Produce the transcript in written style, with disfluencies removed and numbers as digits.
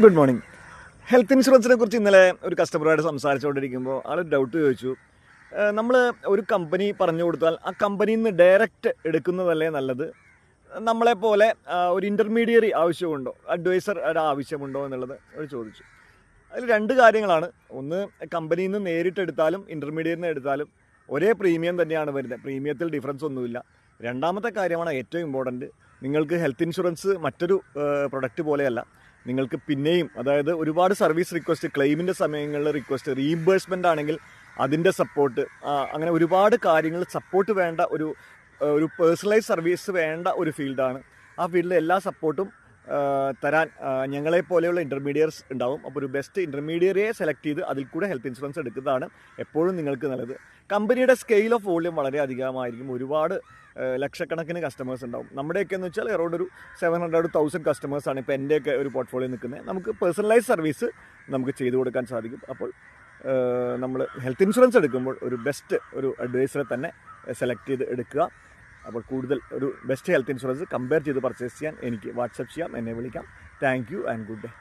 Good morning. Health ഇൻഷുറൻസിനെ കുറിച്ച് ഇന്നലെ ഒരു കസ്റ്റമറുമായിട്ട് സംസാരിച്ചുകൊണ്ടിരിക്കുമ്പോൾ ആൾ ഡൗട്ട് ചോദിച്ചു. നമ്മൾ ഒരു കമ്പനി പറഞ്ഞു കൊടുത്താൽ ആ കമ്പനിയിൽ നിന്ന് ഡയറക്റ്റ് എടുക്കുന്നതല്ലേ നല്ലത്, നമ്മളെപ്പോലെ ഒരു ഇൻ്റർമീഡിയറി ആവശ്യമുണ്ടോ, അഡ്വൈസറുടെ ആവശ്യമുണ്ടോ എന്നുള്ളത് അവർ ചോദിച്ചു. അതിൽ രണ്ട് കാര്യങ്ങളാണ്. ഒന്ന്, കമ്പനിയിൽ നിന്ന് നേരിട്ട് എടുത്താലും ഇൻ്റർമീഡിയറ്റിൽ നിന്ന് എടുത്താലും ഒരേ പ്രീമിയം തന്നെയാണ് വരുന്നത്, പ്രീമിയത്തിൽ ഡിഫറൻസ് ഒന്നുമില്ല. രണ്ടാമത്തെ കാര്യമാണ് ഏറ്റവും ഇമ്പോർട്ടൻറ്റ്, നിങ്ങൾക്ക് ഹെൽത്ത് ഇൻഷുറൻസ് മറ്റൊരു പ്രൊഡക്റ്റ് പോലെയല്ല. നിങ്ങൾക്ക് പിന്നെയും, അതായത് ഒരുപാട് സർവീസ് റിക്വസ്റ്റ്, ക്ലെയിമിൻ്റെ സമയങ്ങളിൽ റിക്വസ്റ്റ്, റീഇംബേഴ്സ്മെൻ്റ് ആണെങ്കിൽ അതിൻ്റെ സപ്പോർട്ട്, അങ്ങനെ ഒരുപാട് കാര്യങ്ങൾ സപ്പോർട്ട് വേണ്ട ഒരു പേഴ്സണലൈസ് സർവീസ് വേണ്ട ഒരു ഫീൽഡാണ്. ആ ഫീൽഡിൽ എല്ലാ സപ്പോർട്ടും തരാൻ ഞങ്ങളെപ്പോലെയുള്ള ഇൻ്റർമീഡിയറ്റ്സ് ഉണ്ടാവും. അപ്പോൾ ഒരു ബെസ്റ്റ് ഇൻ്റർമീഡിയറിയെ സെലക്ട് ചെയ്ത് അതിൽ കൂടെ ഹെൽത്ത് ഇൻഷുറൻസ് എടുക്കുന്നതാണ് എപ്പോഴും നിങ്ങൾക്ക് നല്ലത്. കമ്പനിയുടെ സ്കെയിൽ ഓഫ് വോള്യൂം വളരെ അധികമായിരിക്കും, ഒരുപാട് ലക്ഷക്കണക്കിന് കസ്റ്റമേഴ്സ് ഉണ്ടാവും. നമ്മുടെയൊക്കെ എന്ന് വെച്ചാൽ അറൗണ്ട് ഒരു 700-1000 കസ്റ്റമേഴ്സാണ് ഇപ്പോൾ എൻ്റെയൊക്കെ ഒരു പോർട്ട്ഫോളിയോ നിൽക്കുന്നത്. നമുക്ക് പേഴ്സണലൈസ് സർവീസ് നമുക്ക് ചെയ്തു കൊടുക്കാൻ സാധിക്കും. അപ്പോൾ നമ്മൾ ഹെൽത്ത് ഇൻഷുറൻസ് എടുക്കുമ്പോൾ ഒരു ബെസ്റ്റ് ഒരു അഡ്വൈസറെ തന്നെ സെലക്ട് ചെയ്ത് എടുക്കുക. അപ്പോൾ കൂടുതൽ ഒരു ബെസ്റ്റ് ഹെൽത്ത് ഇൻഷുറൻസ് കമ്പയർ ചെയ്ത് പർച്ചേസ് ചെയ്യാൻ എനിക്ക് വാട്സപ്പ് ചെയ്യാം, എന്നെ വിളിക്കാം. Thank you and good day.